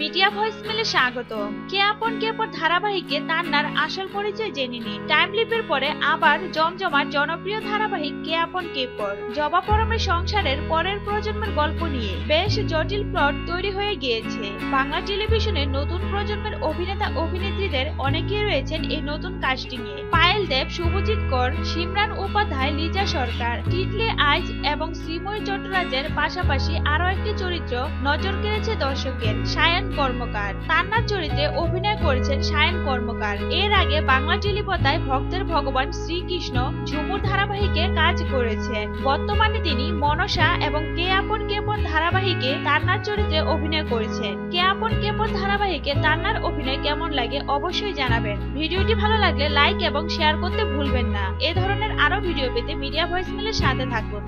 Media ভয়েসমেলে স্বাগত। কে আপন কে পর ধারাবাহিকে তান্নার আসল পরিচয় জেনে নিন। টাইম লিপের পরে আবার জমজমাট জনপ্রিয় ধারাবাহিক কে আপন কে পর জবা পরমের সংসারের পরের প্রজন্মের গল্প নিয়ে বেশ জটিল প্লট তৈরি হয়ে গিয়েছে। বাংলা টেলিভিশনে নতুন প্রজন্মের অভিনেতা অভিনেত্রীদের অনেকেই রয়েছেন এই নতুন কাস্টিং এ। পায়েল দেব, শুভজিৎ কর, সিমরান উপাধ্যায়, লিজা সরকার, টিটলি আইজ এবং শ্রীময়ী চট্টরাজের পাশাপাশি আরো একটি চরিত্র নজর কেড়েছে দর্শকের, সায়ন কর্মকার। তান্নার চরিত্রে অভিনয় করেছেন সায়ন কর্মকার। এর আগে বাংলা টেলিপর্দায় ভক্তের ভগবান শ্রীকৃষ্ণ ঝুমুর ধারাবাহিকে কাজ করেছেন। বর্তমানে তিনি মনসা এবং কে আপন কে পর ধারাবাহিকে তান্নার চরিত্রে অভিনয় করেছেন। কে আপন কে পর ধারাবাহিকে তান্নার অভিনয় কেমন লাগে অবশ্যই জানাবেন। ভিডিওটি ভালো লাগলে লাইক এবং শেয়ার করতে ভুলবেন না। এ ধরনের আরো ভিডিও পেতে মিডিয়া ভয়েসমেলের সাথে থাকুন।